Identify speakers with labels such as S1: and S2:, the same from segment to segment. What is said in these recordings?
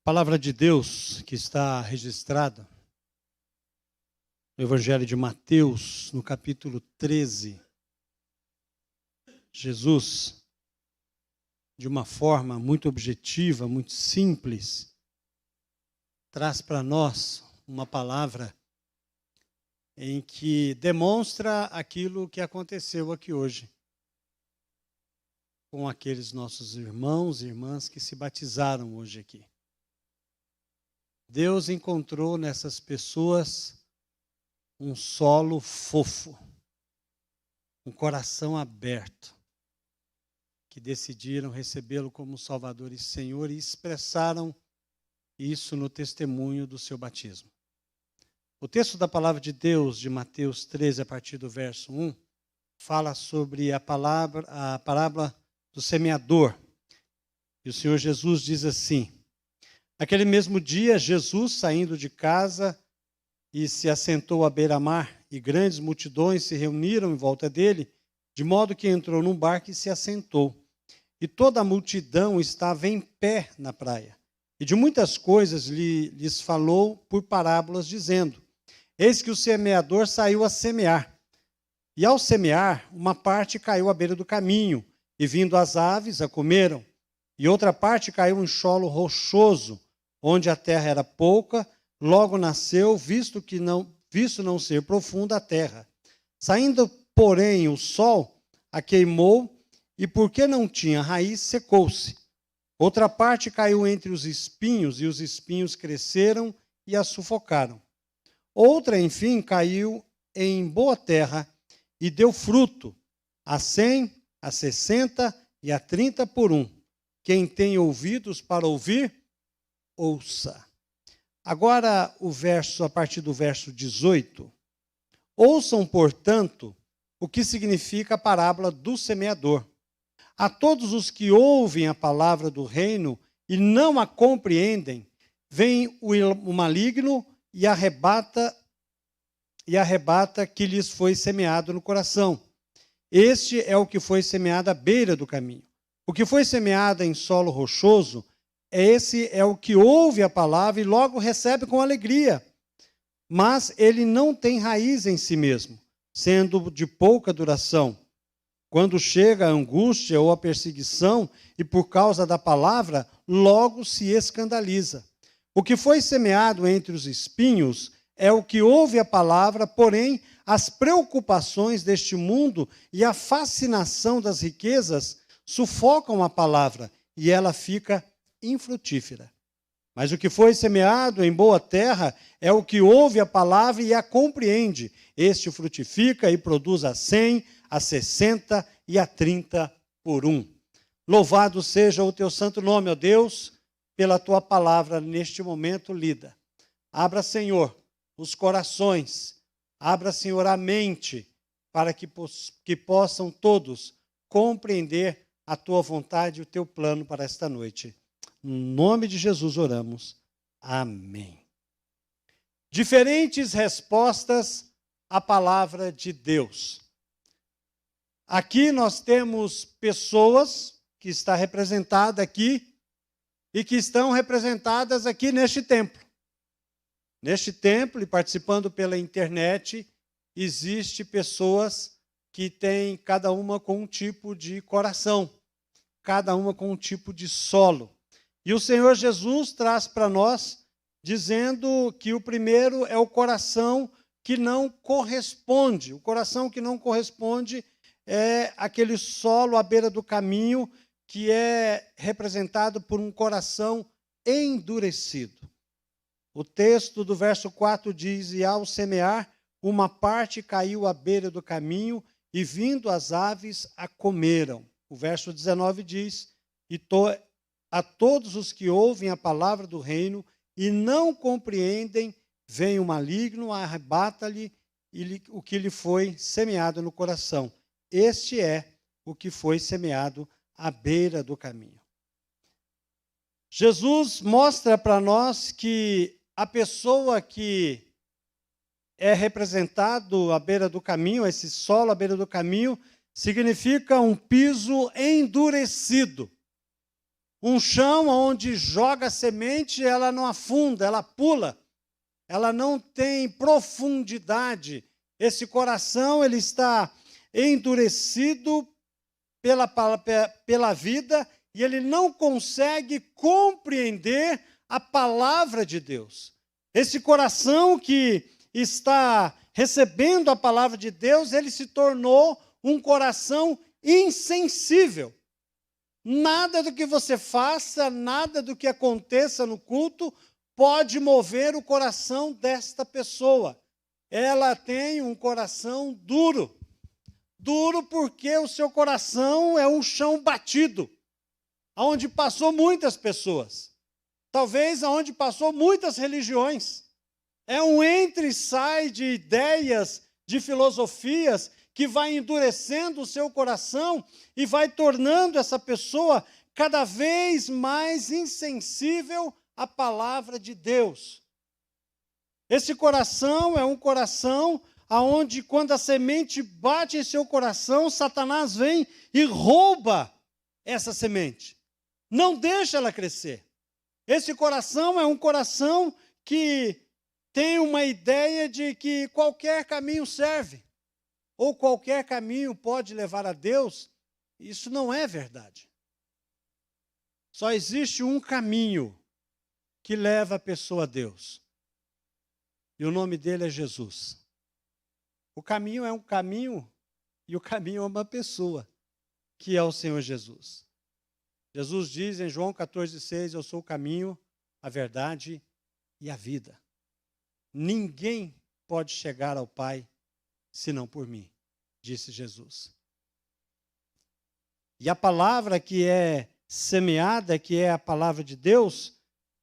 S1: Palavra de Deus que está registrada no Evangelho de Mateus, no capítulo 13. Jesus, de uma forma muito objetiva, muito simples, traz para nós uma palavra em que demonstra aquilo que aconteceu aqui hoje com aqueles nossos irmãos e irmãs que se batizaram hoje aqui. Deus encontrou nessas pessoas um solo fofo, um coração aberto, que decidiram recebê-lo como Salvador e Senhor e expressaram isso no testemunho do seu batismo. O texto da palavra de Deus, de Mateus 13, a partir do verso 1, fala sobre a parábola do semeador. E o Senhor Jesus diz assim: naquele mesmo dia, Jesus, saindo de casa, e se assentou à beira-mar, e grandes multidões se reuniram em volta dele, de modo que entrou num barco e se assentou. E toda a multidão estava em pé na praia. E de muitas coisas lhes falou por parábolas, dizendo: eis que o semeador saiu a semear. E ao semear, uma parte caiu à beira do caminho, e vindo as aves, a comeram. E outra parte caiu em solo rochoso, onde a terra era pouca, logo nasceu, visto não ser profunda a terra. Saindo, porém, o sol a queimou, e porque não tinha raiz, secou-se. Outra parte caiu entre os espinhos, e os espinhos cresceram e a sufocaram. Outra, enfim, caiu em boa terra, e deu fruto, a 100, a 60 e a 30 por um. Quem tem ouvidos para ouvir, ouça. Agora a partir do verso 18. Ouçam, portanto, o que significa a parábola do semeador. A todos os que ouvem a palavra do reino e não a compreendem, vem o maligno e arrebata que lhes foi semeado no coração. Este é o que foi semeado à beira do caminho. O que foi semeado em solo rochoso, esse é o que ouve a palavra e logo recebe com alegria. Mas ele não tem raiz em si mesmo, sendo de pouca duração. Quando chega a angústia ou a perseguição, e por causa da palavra, logo se escandaliza. O que foi semeado entre os espinhos é o que ouve a palavra, porém, as preocupações deste mundo e a fascinação das riquezas sufocam a palavra, e ela fica infrutífera. Mas o que foi semeado em boa terra é o que ouve a palavra e a compreende. Este frutifica e produz a 100, a 60 e a 30 por um. Louvado seja o teu santo nome, ó Deus, pela tua palavra neste momento lida. Abra, Senhor, os corações, abra, Senhor, a mente, para que possam todos compreender a tua vontade e o teu plano para esta noite. No nome de Jesus oramos. Amém. Diferentes respostas à palavra de Deus. Aqui nós temos pessoas que estão representadas aqui e que estão representadas aqui neste templo. Neste templo, e participando pela internet, existe pessoas que têm cada uma com um tipo de coração, cada uma com um tipo de solo. E o Senhor Jesus traz para nós, dizendo que o primeiro é o coração que não corresponde. O coração que não corresponde é aquele solo à beira do caminho, que é representado por um coração endurecido. O texto do verso 4 diz: e ao semear, uma parte caiu à beira do caminho, e vindo as aves a comeram. O verso 19 diz: a todos os que ouvem a palavra do reino e não compreendem, vem o maligno, arrebata-lhe o que lhe foi semeado no coração. Este é o que foi semeado à beira do caminho. Jesus mostra para nós que a pessoa que é representado à beira do caminho, esse solo à beira do caminho, significa um piso endurecido. Um chão onde joga a semente, ela não afunda, ela pula. Ela não tem profundidade. Esse coração, ele está endurecido pela vida e ele não consegue compreender a palavra de Deus. Esse coração que está recebendo a palavra de Deus, ele se tornou um coração insensível. Nada do que você faça, nada do que aconteça no culto pode mover o coração desta pessoa. Ela tem um coração duro. Duro porque o seu coração é um chão batido, onde passou muitas pessoas. Talvez aonde passou muitas religiões. É um entra e sai de ideias, de filosofias, que vai endurecendo o seu coração e vai tornando essa pessoa cada vez mais insensível à palavra de Deus. Esse coração é um coração aonde, quando a semente bate em seu coração, Satanás vem e rouba essa semente. Não deixa ela crescer. Esse coração é um coração que tem uma ideia de que qualquer caminho serve, ou qualquer caminho pode levar a Deus. Isso não é verdade. Só existe um caminho que leva a pessoa a Deus. E o nome dele é Jesus. O caminho é um caminho, e o caminho é uma pessoa, que é o Senhor Jesus. Jesus diz em João 14,6, eu sou o caminho, a verdade e a vida. Ninguém pode chegar ao Pai senão por mim, disse Jesus. E a palavra que é semeada, que é a palavra de Deus,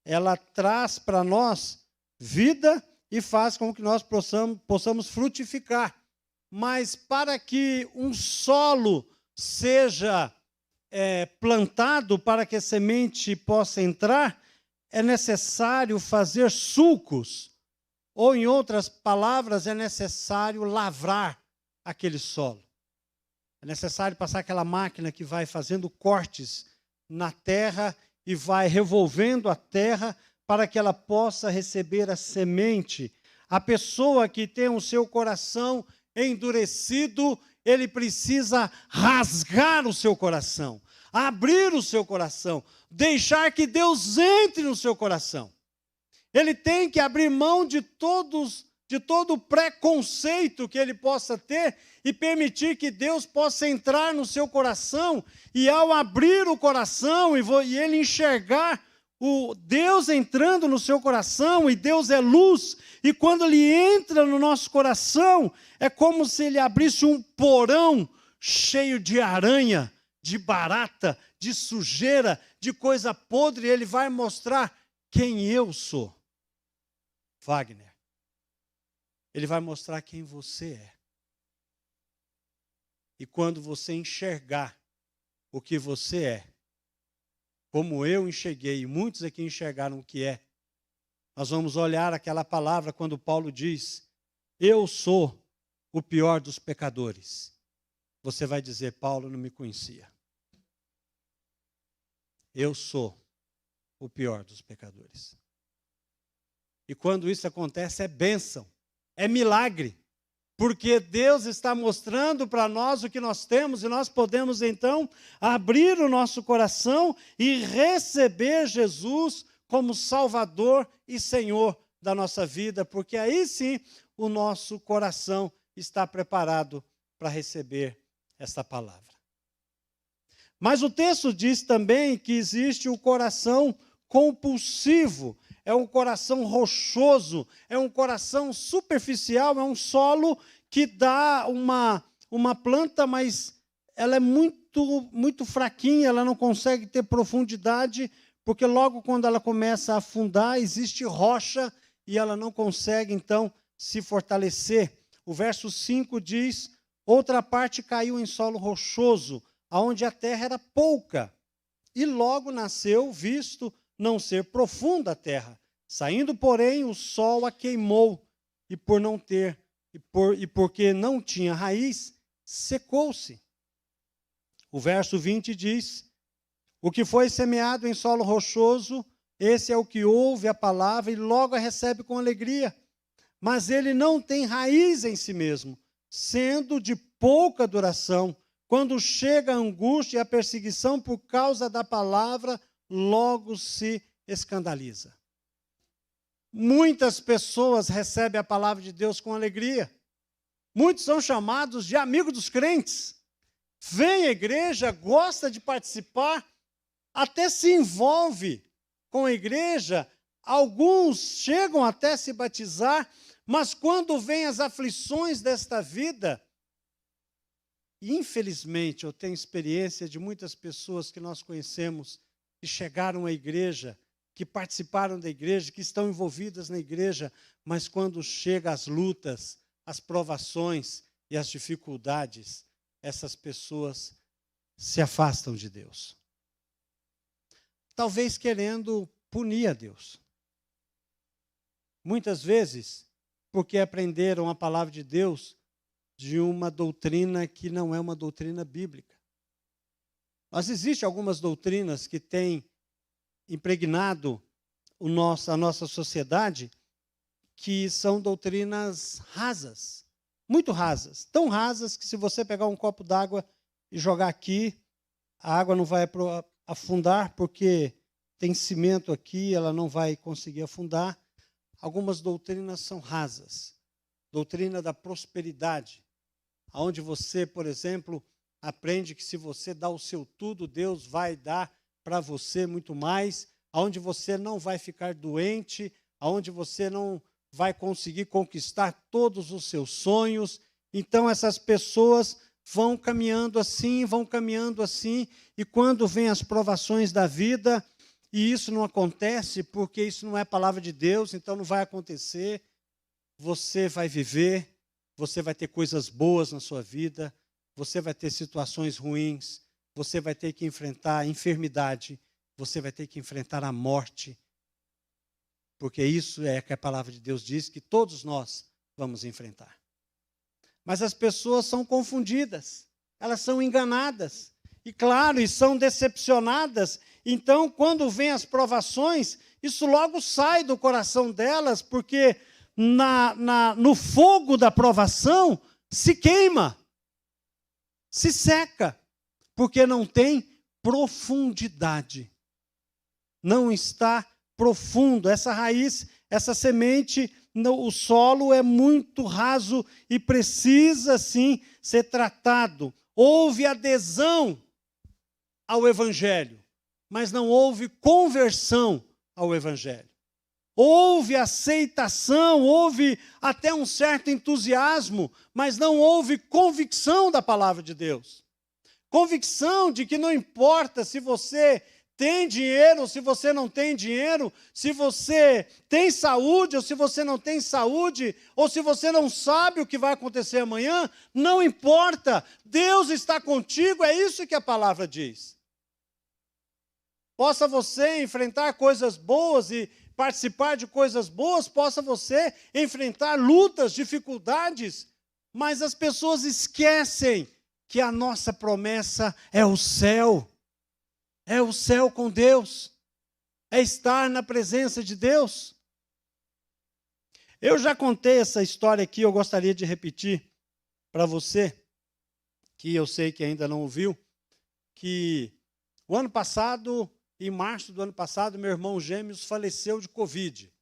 S1: ela traz para nós vida e faz com que nós possamos frutificar. Mas para que um solo seja plantado, para que a semente possa entrar, é necessário fazer sulcos. Ou, em outras palavras, é necessário lavrar aquele solo. É necessário passar aquela máquina que vai fazendo cortes na terra e vai revolvendo a terra para que ela possa receber a semente. A pessoa que tem o seu coração endurecido, ele precisa rasgar o seu coração, abrir o seu coração, deixar que Deus entre no seu coração. Ele tem que abrir mão de todo o preconceito que ele possa ter e permitir que Deus possa entrar no seu coração. E ao abrir o coração e ele enxergar o Deus entrando no seu coração, e Deus é luz, e quando ele entra no nosso coração, é como se ele abrisse um porão cheio de aranha, de barata, de sujeira, de coisa podre, e ele vai mostrar quem eu sou. Wagner, ele vai mostrar quem você é. E quando você enxergar o que você é, como eu enxerguei, e muitos aqui enxergaram o que é, nós vamos olhar aquela palavra quando Paulo diz, eu sou o pior dos pecadores. Você vai dizer, Paulo não me conhecia. Eu sou o pior dos pecadores. E quando isso acontece, é bênção, é milagre, porque Deus está mostrando para nós o que nós temos, e nós podemos então abrir o nosso coração e receber Jesus como Salvador e Senhor da nossa vida, porque aí sim o nosso coração está preparado para receber esta palavra. Mas o texto diz também que existe o coração compulsivo, é um coração rochoso, é um coração superficial, é um solo que dá uma planta, mas ela é muito fraquinha, ela não consegue ter profundidade, porque logo quando ela começa a afundar, existe rocha e ela não consegue, então, se fortalecer. O verso 5 diz, outra parte caiu em solo rochoso, onde a terra era pouca, e logo nasceu, visto não ser profunda a terra. Saindo, porém, o sol a queimou, e porque não tinha raiz, secou-se. O verso 20 diz, O que foi semeado em solo rochoso, esse é o que ouve a palavra e logo a recebe com alegria. Mas ele não tem raiz em si mesmo, sendo de pouca duração. Quando chega a angústia e a perseguição por causa da palavra, logo se escandaliza. Muitas pessoas recebem a palavra de Deus com alegria. Muitos são chamados de amigos dos crentes. Vem à igreja, gosta de participar, até se envolve com a igreja. Alguns chegam até a se batizar, mas quando vêm as aflições desta vida, infelizmente eu tenho experiência de muitas pessoas que nós conhecemos, que chegaram à igreja, que participaram da igreja, que estão envolvidas na igreja, mas quando chegam as lutas, as provações e as dificuldades, essas pessoas se afastam de Deus. Talvez querendo punir a Deus. Muitas vezes, porque aprenderam a palavra de Deus de uma doutrina que não é uma doutrina bíblica. Mas existem algumas doutrinas que têm impregnado a nossa sociedade, que são doutrinas rasas, muito rasas, tão rasas que se você pegar um copo d'água e jogar aqui, a água não vai afundar, porque tem cimento aqui, ela não vai conseguir afundar. Algumas doutrinas são rasas. Doutrina da prosperidade, onde você, por exemplo, aprende que se você dá o seu tudo, Deus vai dar para você muito mais, onde você não vai ficar doente, onde você não vai conseguir conquistar todos os seus sonhos. Então, essas pessoas vão caminhando assim, e quando vêm as provações da vida, e isso não acontece porque isso não é palavra de Deus, então não vai acontecer, você vai viver, você vai ter coisas boas na sua vida, você vai ter situações ruins, você vai ter que enfrentar a enfermidade, você vai ter que enfrentar a morte, porque isso é que a palavra de Deus diz que todos nós vamos enfrentar. Mas as pessoas são confundidas, elas são enganadas, e claro, e são decepcionadas. Então, quando vêm as provações, isso logo sai do coração delas, porque no fogo da provação se queima, se seca, porque não tem profundidade. Não está profundo. Essa raiz, essa semente, o solo é muito raso e precisa, sim, ser tratado. Houve adesão ao Evangelho, mas não houve conversão ao Evangelho. Houve aceitação, houve até um certo entusiasmo, mas não houve convicção da palavra de Deus. Convicção de que não importa se você tem dinheiro ou se você não tem dinheiro, se você tem saúde ou se você não tem saúde, ou se você não sabe o que vai acontecer amanhã, não importa, Deus está contigo, é isso que a palavra diz. Possa você enfrentar coisas boas e participar de coisas boas, possa você enfrentar lutas, dificuldades, mas as pessoas esquecem que a nossa promessa é o céu com Deus, é estar na presença de Deus. Eu já contei essa história aqui, eu gostaria de repetir para você, que eu sei que ainda não ouviu, que o ano passado, em março do ano passado, meu irmão gêmeos faleceu de Covid.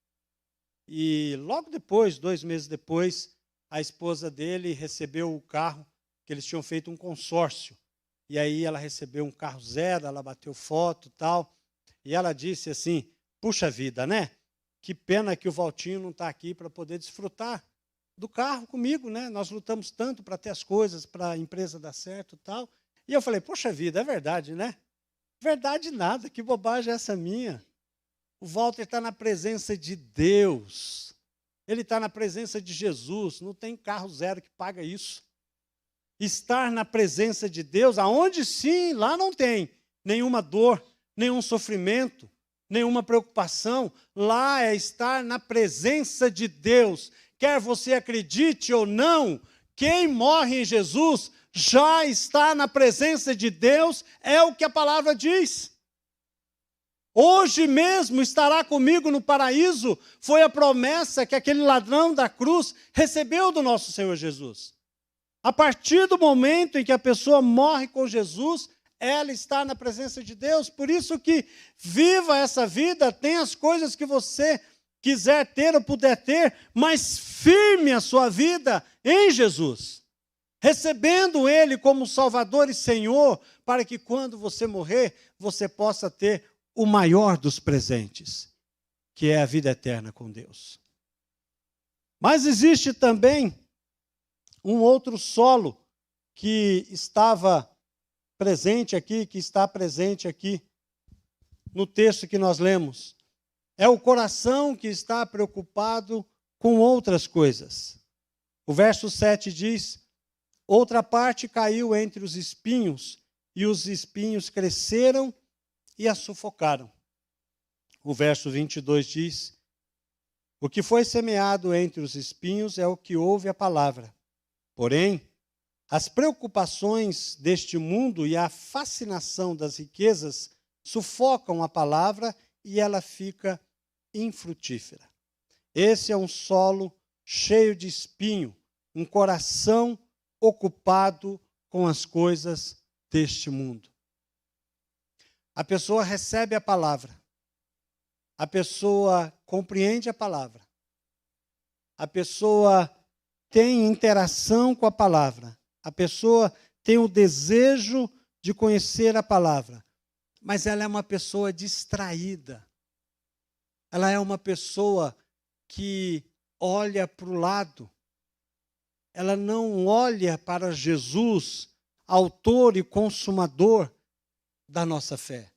S1: E logo depois, 2 meses depois, a esposa dele recebeu o carro, que eles tinham feito um consórcio. E aí ela recebeu um carro zero, ela bateu foto e tal. E ela disse assim, puxa vida, né? Que pena que o Valtinho não está aqui para poder desfrutar do carro comigo, né? Nós lutamos tanto para ter as coisas, para a empresa dar certo e tal. E eu falei, poxa vida, é verdade, né? Verdade nada, que bobagem é essa minha? O Walter está na presença de Deus. Ele está na presença de Jesus. Não tem carro zero que paga isso. Estar na presença de Deus, aonde sim, lá não tem nenhuma dor, nenhum sofrimento, nenhuma preocupação. Lá é estar na presença de Deus. Quer você acredite ou não, quem morre em Jesus já está na presença de Deus, é o que a palavra diz. Hoje mesmo estará comigo no paraíso. Foi a promessa que aquele ladrão da cruz recebeu do nosso Senhor Jesus. A partir do momento em que a pessoa morre com Jesus, ela está na presença de Deus. Por isso que viva essa vida, tenha as coisas que você quiser ter ou puder ter, mas firme a sua vida em Jesus, recebendo Ele como Salvador e Senhor, para que quando você morrer, você possa ter o maior dos presentes, que é a vida eterna com Deus. Mas existe também um outro solo que estava presente aqui, que está presente aqui no texto que nós lemos. É o coração que está preocupado com outras coisas. O verso 7 diz: outra parte caiu entre os espinhos, e os espinhos cresceram e a sufocaram. O verso 22 diz: o que foi semeado entre os espinhos é o que ouve a palavra. Porém, as preocupações deste mundo e a fascinação das riquezas sufocam a palavra e ela fica infrutífera. Esse é um solo cheio de espinho, um coração ocupado com as coisas deste mundo. A pessoa recebe a palavra, a pessoa compreende a palavra, a pessoa tem interação com a palavra, a pessoa tem o desejo de conhecer a palavra, mas ela é uma pessoa distraída. Ela é uma pessoa que olha para o lado. Ela não olha para Jesus, autor e consumador da nossa fé.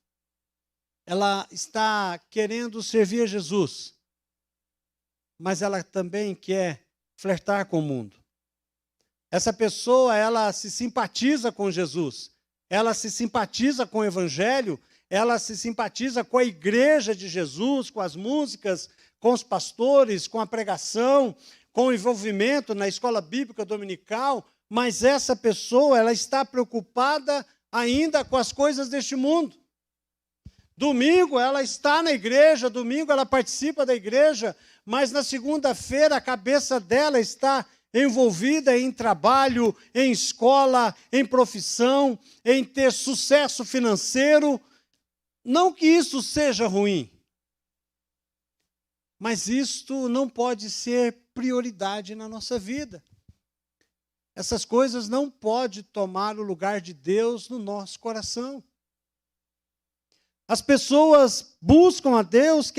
S1: Ela está querendo servir a Jesus, mas ela também quer flertar com o mundo. Essa pessoa, ela se simpatiza com Jesus, ela se simpatiza com o Evangelho, ela se simpatiza com a igreja de Jesus, com as músicas, com os pastores, com a pregação, com o envolvimento na escola bíblica dominical, mas essa pessoa, ela está preocupada ainda com as coisas deste mundo. Domingo ela está na igreja, domingo ela participa da igreja, mas na segunda-feira a cabeça dela está envolvida em trabalho, em escola, em profissão, em ter sucesso financeiro. Não que isso seja ruim, mas isto não pode ser prioridade na nossa vida. Essas coisas não podem tomar o lugar de Deus no nosso coração. As pessoas buscam a Deus,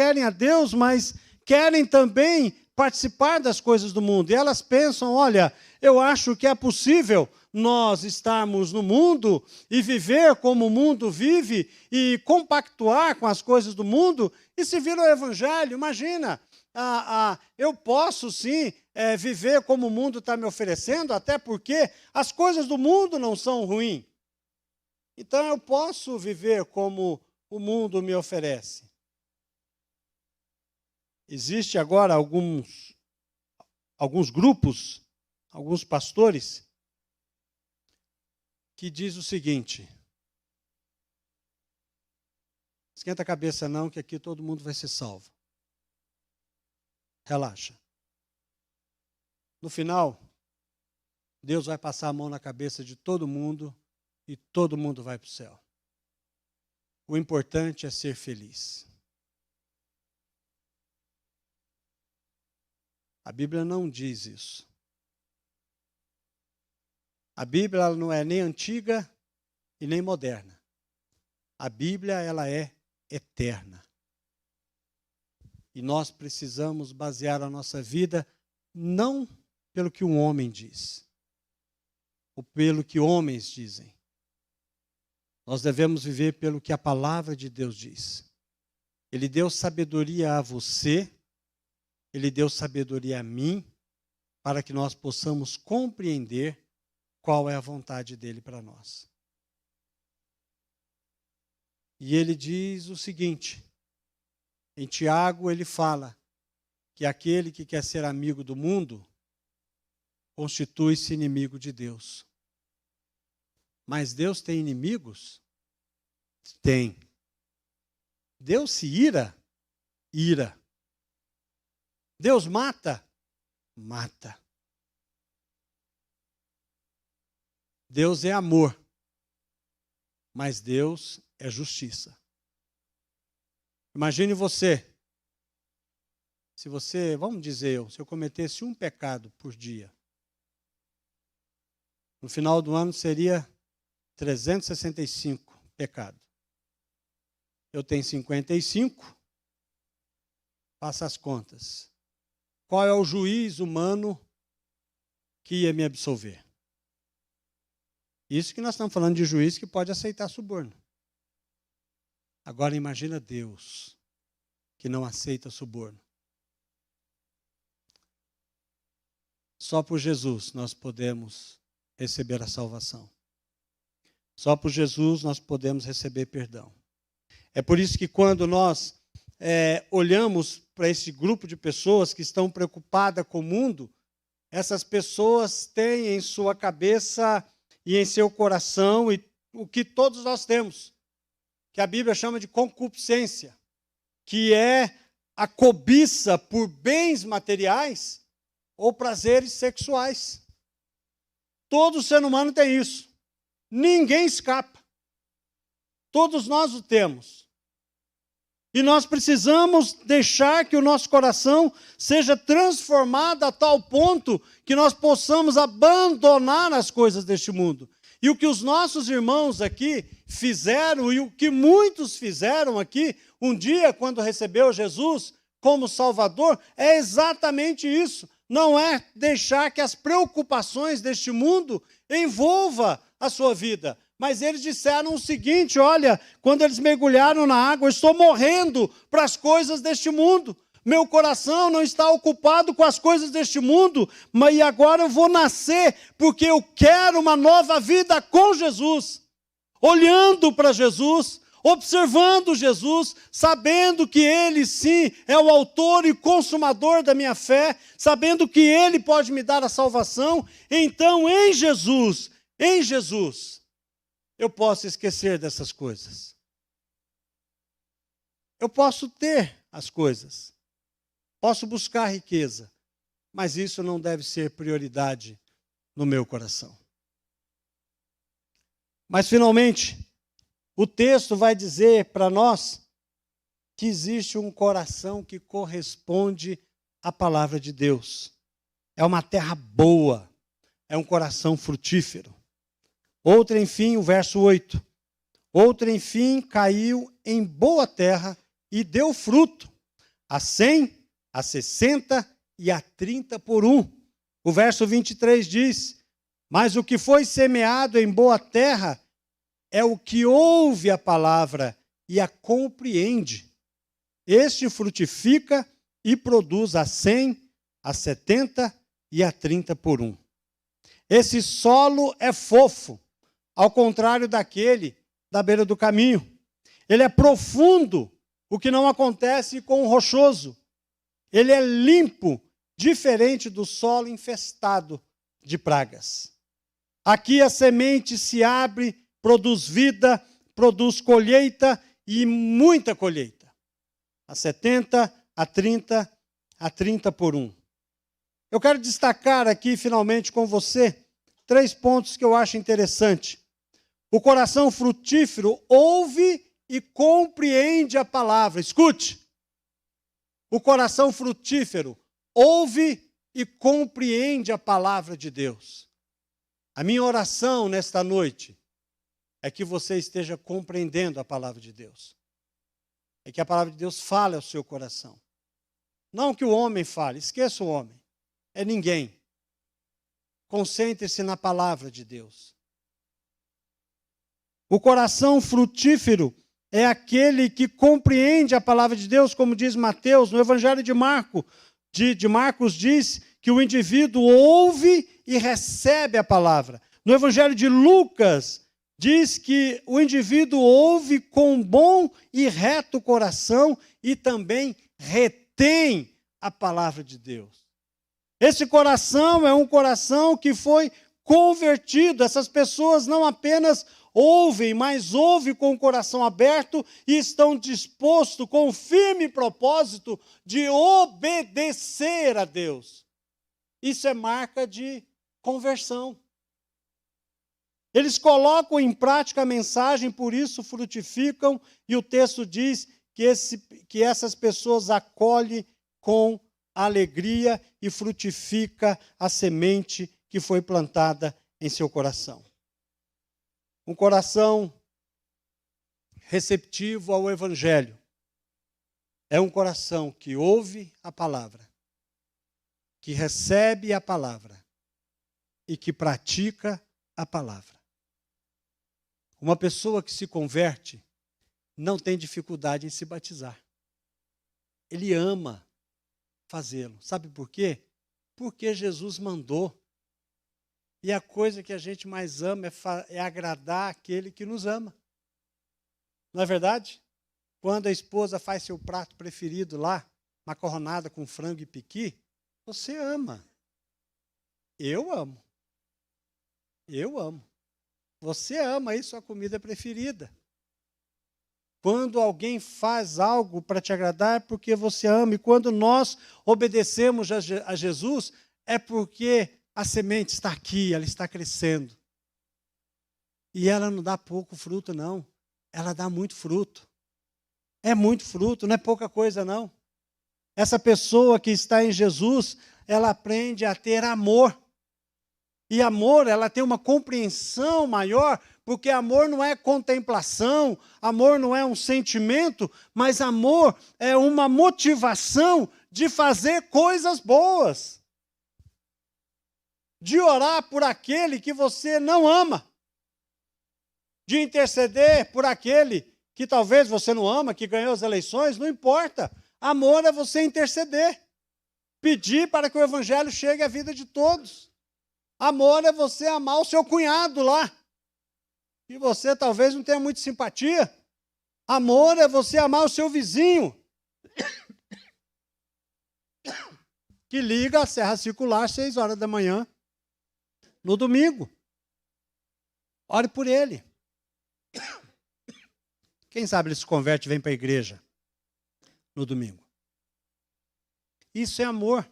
S1: mas querem também participar das coisas do mundo. E elas pensam, olha, eu acho que é possível nós estarmos no mundo e viver como o mundo vive e compactuar com as coisas do mundo e servir ao Evangelho. Imagina, eu posso sim viver como o mundo está me oferecendo, até porque as coisas do mundo não são ruins. Então eu posso viver como o mundo me oferece. Existe agora alguns grupos, alguns pastores, que diz o seguinte: esquenta a cabeça não, que aqui todo mundo vai ser salvo. Relaxa. No final, Deus vai passar a mão na cabeça de todo mundo e todo mundo vai para o céu. O importante é ser feliz. A Bíblia não diz isso. A Bíblia ela não é nem antiga e nem moderna. A Bíblia ela é eterna. E nós precisamos basear a nossa vida não pelo que um homem diz, ou pelo que homens dizem. Nós devemos viver pelo que a palavra de Deus diz. Ele deu sabedoria a você, Ele deu sabedoria a mim, para que nós possamos compreender qual é a vontade dEle para nós. E ele diz o seguinte, em Tiago ele fala que aquele que quer ser amigo do mundo, constitui-se inimigo de Deus. Mas Deus tem inimigos? Tem. Deus se ira? Ira. Deus mata? Mata. Deus é amor, mas Deus é justiça. Imagine você, vamos dizer, se eu cometesse um pecado por dia, no final do ano seria 365 pecados. Eu tenho 55, faça as contas. Qual é o juiz humano que ia me absolver? Isso que nós estamos falando de juiz que pode aceitar suborno. Agora imagina Deus, que não aceita suborno. Só por Jesus nós podemos receber a salvação. Só por Jesus nós podemos receber perdão. É por isso que quando nós olhamos para esse grupo de pessoas que estão preocupadas com o mundo, essas pessoas têm em sua cabeça e em seu coração o que todos nós temos, que a Bíblia chama de concupiscência, que é a cobiça por bens materiais ou prazeres sexuais. Todo ser humano tem isso. Ninguém escapa. Todos nós o temos. E nós precisamos deixar que o nosso coração seja transformado a tal ponto que nós possamos abandonar as coisas deste mundo. E o que os nossos irmãos aqui fizeram, e o que muitos fizeram aqui, um dia, quando recebeu Jesus como Salvador, é exatamente isso. Não é deixar que as preocupações deste mundo envolvam a sua vida. Mas eles disseram o seguinte, olha, quando eles mergulharam na água, eu estou morrendo para as coisas deste mundo. Meu coração não está ocupado com as coisas deste mundo, mas agora eu vou nascer porque eu quero uma nova vida com Jesus. Olhando para Jesus, observando Jesus, sabendo que Ele sim é o autor e consumador da minha fé, sabendo que Ele pode me dar a salvação, então em Jesus, eu posso esquecer dessas coisas. Eu posso ter as coisas, posso buscar riqueza, mas isso não deve ser prioridade no meu coração. Mas, finalmente, o texto vai dizer para nós que existe um coração que corresponde à palavra de Deus. É uma terra boa, é um coração frutífero. Outra, enfim, o verso 8. Outra, enfim, caiu em boa terra e deu fruto, a 100, a 60 e a 30 por 1. O verso 23 diz, mas o que foi semeado em boa terra é o que ouve a palavra e a compreende. Este frutifica e produz a 100, a 70 e a 30 por 1. Esse solo é fofo, ao contrário daquele da beira do caminho. Ele é profundo, o que não acontece com o rochoso. Ele é limpo, diferente do solo infestado de pragas. Aqui a semente se abre, produz vida, produz colheita e muita colheita. A 70, a 30 por 1. Eu quero destacar aqui, finalmente, com você, 3 pontos que eu acho interessante. O coração frutífero ouve e compreende a palavra. Escute. O coração frutífero ouve e compreende a palavra de Deus. A minha oração nesta noite é que você esteja compreendendo a palavra de Deus. É que a palavra de Deus fale ao seu coração. Não que o homem fale, esqueça o homem. É ninguém. Concentre-se na palavra de Deus. O coração frutífero é aquele que compreende a palavra de Deus, como diz Mateus, no Evangelho de Marcos diz que o indivíduo ouve e recebe a palavra. No Evangelho de Lucas diz que o indivíduo ouve com bom e reto coração e também retém a palavra de Deus. Esse coração é um coração que foi convertido. Essas pessoas não apenas ouvem, mas ouvem com o coração aberto e estão dispostos com o firme propósito de obedecer a Deus. Isso é marca de conversão. Eles colocam em prática a mensagem, por isso frutificam, e o texto diz que essas pessoas acolhem com alegria e frutifica a semente que foi plantada em seu coração. Um coração receptivo ao Evangelho é um coração que ouve a palavra, que recebe a palavra e que pratica a palavra. Uma pessoa que se converte não tem dificuldade em se batizar. Ele ama fazê-lo. Sabe por quê? Porque Jesus mandou. E a coisa que a gente mais ama é agradar aquele que nos ama. Não é verdade? Quando a esposa faz seu prato preferido lá, macarronada com frango e piqui, você ama. Eu amo. Eu amo. Você ama aí sua comida preferida. Quando alguém faz algo para te agradar, é porque você ama. E quando nós obedecemos a Jesus, é porque a semente está aqui, ela está crescendo. E ela não dá pouco fruto, não. Ela dá muito fruto. É muito fruto, não é pouca coisa, não. Essa pessoa que está em Jesus, ela aprende a ter amor. E amor, ela tem uma compreensão maior, porque amor não é contemplação, amor não é um sentimento, mas amor é uma motivação de fazer coisas boas. De orar por aquele que você não ama. De interceder por aquele que talvez você não ama, que ganhou as eleições, não importa. Amor é você interceder. Pedir para que o evangelho chegue à vida de todos. Amor é você amar o seu cunhado lá. E você talvez não tenha muita simpatia. Amor é você amar o seu vizinho. Que liga a serra circular às 6 horas da manhã. No domingo. Ore por ele. Quem sabe ele se converte e vem para a igreja no domingo. Isso é amor.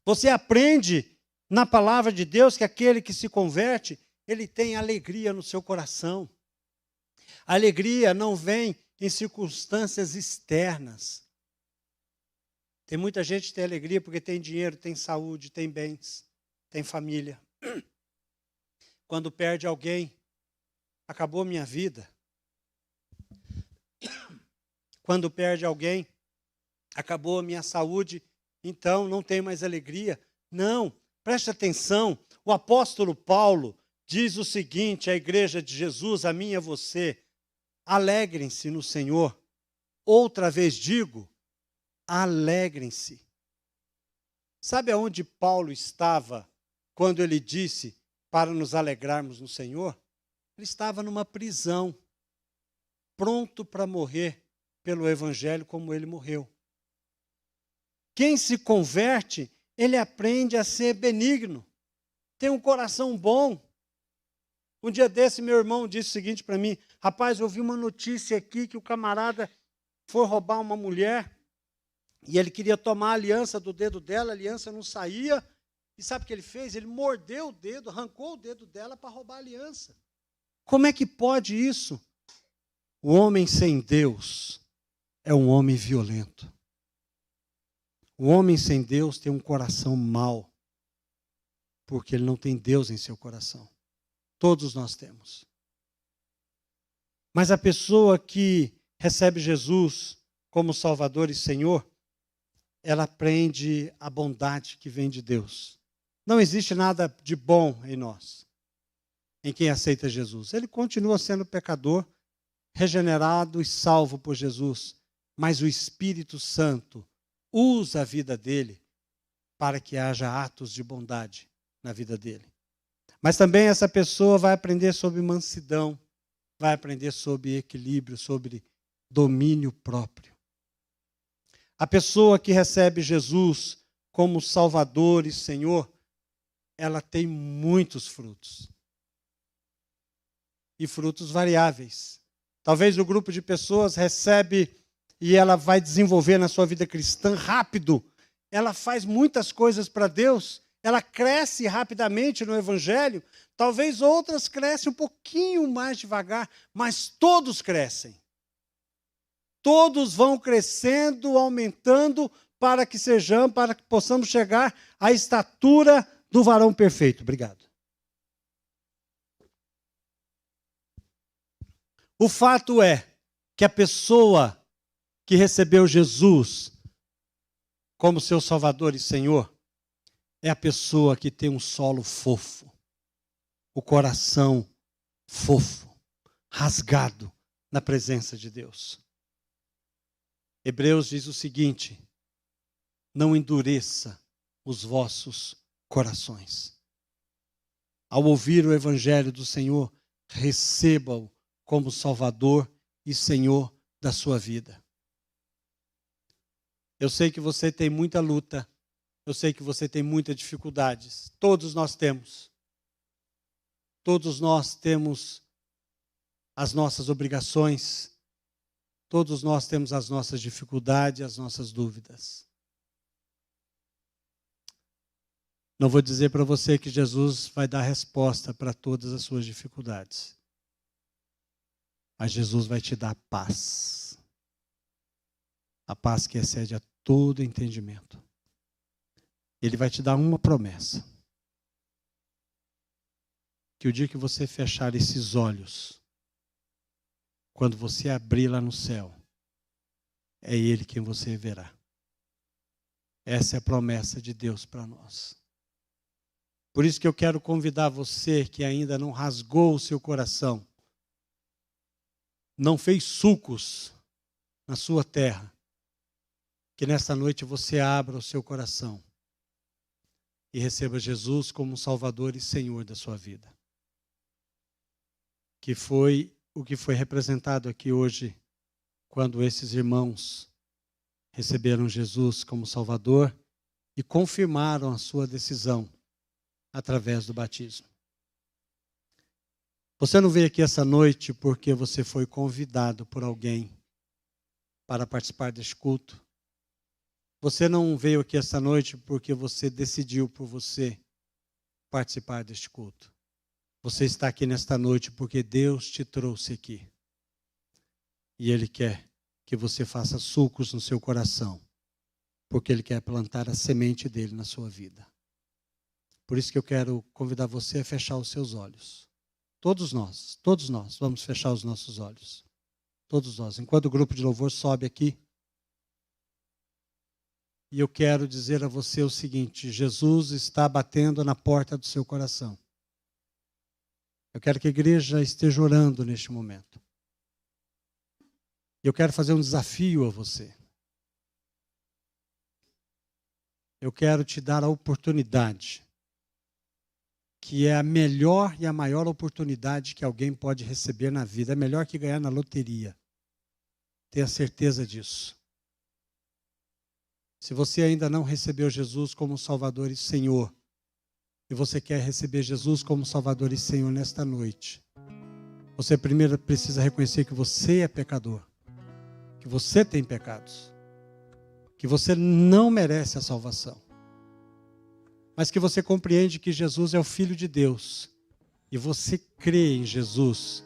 S1: Você aprende na palavra de Deus que aquele que se converte, ele tem alegria no seu coração. A alegria não vem em circunstâncias externas. Tem muita gente que tem alegria porque tem dinheiro, tem saúde, tem bens, tem família. Quando perde alguém, acabou minha vida. Quando perde alguém, acabou a minha saúde, então não tem mais alegria. Não, preste atenção, o apóstolo Paulo diz o seguinte à igreja de Jesus, a mim e a você, alegrem-se no Senhor. Outra vez digo, alegrem-se. Sabe aonde Paulo estava quando ele disse para nos alegrarmos no Senhor? Ele estava numa prisão, pronto para morrer pelo evangelho como ele morreu. Quem se converte, ele aprende a ser benigno, tem um coração bom. Um dia desse, meu irmão disse o seguinte para mim, rapaz, eu vi uma notícia aqui que o camarada foi roubar uma mulher e ele queria tomar a aliança do dedo dela, a aliança não saía. E sabe o que ele fez? Ele mordeu o dedo, arrancou o dedo dela para roubar a aliança. Como é que pode isso? O homem sem Deus é um homem violento. O homem sem Deus tem um coração mau, porque ele não tem Deus em seu coração. Todos nós temos. Mas a pessoa que recebe Jesus como Salvador e Senhor, ela aprende a bondade que vem de Deus. Não existe nada de bom em nós, em quem aceita Jesus. Ele continua sendo pecador, regenerado e salvo por Jesus, mas o Espírito Santo usa a vida dele para que haja atos de bondade na vida dele. Mas também essa pessoa vai aprender sobre mansidão, vai aprender sobre equilíbrio, sobre domínio próprio. A pessoa que recebe Jesus como Salvador e Senhor, ela tem muitos frutos. e frutos variáveis. Talvez o grupo de pessoas recebe e ela vai desenvolver na sua vida cristã rápido. Ela faz muitas coisas para Deus, ela cresce rapidamente no Evangelho. Talvez outras crescem um pouquinho mais devagar, mas todos crescem. Todos vão crescendo, aumentando, para que possamos chegar à estatura do varão perfeito. Obrigado. O fato é que a pessoa que recebeu Jesus como seu Salvador e Senhor é a pessoa que tem um solo fofo, o coração fofo, rasgado na presença de Deus. Hebreus diz o seguinte: não endureça os vossos corações. Ao ouvir o Evangelho do Senhor, receba-o como Salvador e Senhor da sua vida. Eu sei que você tem muita luta, eu sei que você tem muitas dificuldades, todos nós temos. Todos nós temos as nossas obrigações, todos nós temos as nossas dificuldades, as nossas dúvidas. Não vou dizer para você que Jesus vai dar resposta para todas as suas dificuldades. Mas Jesus vai te dar paz. A paz que excede a todo entendimento. Ele vai te dar uma promessa. Que o dia que você fechar esses olhos, quando você abrir lá no céu, é Ele quem você verá. Essa é a promessa de Deus para nós. Por isso que eu quero convidar você que ainda não rasgou o seu coração, não fez sulcos na sua terra, que nesta noite você abra o seu coração e receba Jesus como Salvador e Senhor da sua vida. Que foi o que foi representado aqui hoje, quando esses irmãos receberam Jesus como Salvador e confirmaram a sua decisão através do batismo. Você não veio aqui essa noite porque você foi convidado por alguém para participar deste culto. Você não veio aqui essa noite porque você decidiu por você participar deste culto. Você está aqui nesta noite porque Deus te trouxe aqui. E Ele quer que você faça sulcos no seu coração, porque Ele quer plantar a semente dele na sua vida. Por isso que eu quero convidar você a fechar os seus olhos. Todos nós vamos fechar os nossos olhos. Todos nós. Enquanto o grupo de louvor sobe aqui, e eu quero dizer a você o seguinte: Jesus está batendo na porta do seu coração. Eu quero que a igreja esteja orando neste momento. Eu quero fazer um desafio a você. Eu quero te dar a oportunidade, que é a melhor e a maior oportunidade que alguém pode receber na vida. É melhor que ganhar na loteria. Tenha certeza disso. Se você ainda não recebeu Jesus como Salvador e Senhor, e você quer receber Jesus como Salvador e Senhor nesta noite, você primeiro precisa reconhecer que você é pecador, que você tem pecados, que você não merece a salvação, mas que você compreende que Jesus é o Filho de Deus e você crê em Jesus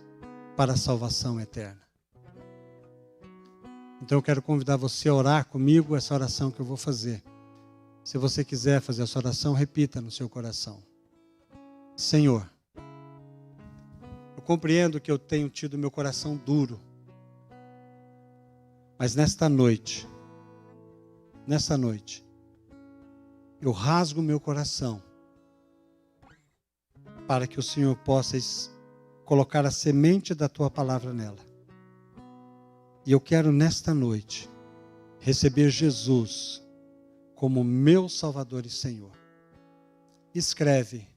S1: para a salvação eterna. Então eu quero convidar você a orar comigo essa oração que eu vou fazer. Se você quiser fazer essa oração, repita no seu coração. Senhor, eu compreendo que eu tenho tido meu coração duro, mas nesta noite, eu rasgo meu coração para que o Senhor possa colocar a semente da Tua palavra nela. E eu quero nesta noite receber Jesus como meu Salvador e Senhor. Escreve,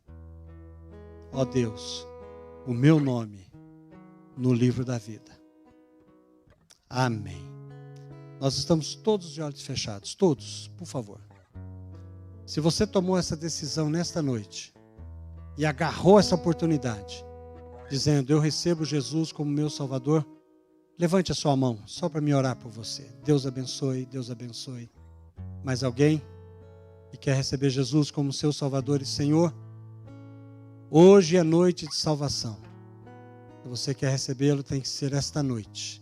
S1: ó Deus, o meu nome no livro da vida. Amém. Nós estamos todos de olhos fechados, todos, por favor. Se você tomou essa decisão nesta noite e agarrou essa oportunidade, dizendo: eu recebo Jesus como meu Salvador, levante a sua mão, só para me orar por você. Deus abençoe, Deus abençoe. Mais alguém que quer receber Jesus como seu Salvador e Senhor? Hoje é noite de salvação. Se você quer recebê-lo, tem que ser esta noite.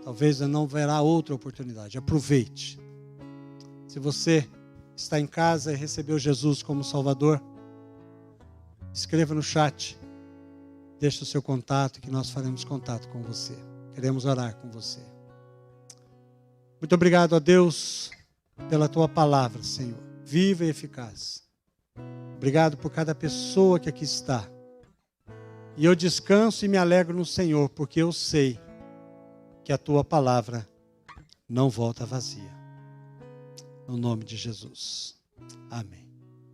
S1: Talvez não haverá outra oportunidade. Aproveite. Se você está em casa e recebeu Jesus como Salvador, escreva no chat. Deixe o seu contato, que nós faremos contato com você. Queremos orar com você. Muito obrigado a Deus pela tua palavra, Senhor, viva e eficaz. Obrigado por cada pessoa que aqui está. E eu descanso e me alegro no Senhor, porque eu sei que a tua palavra não volta vazia. No nome de Jesus. Amém.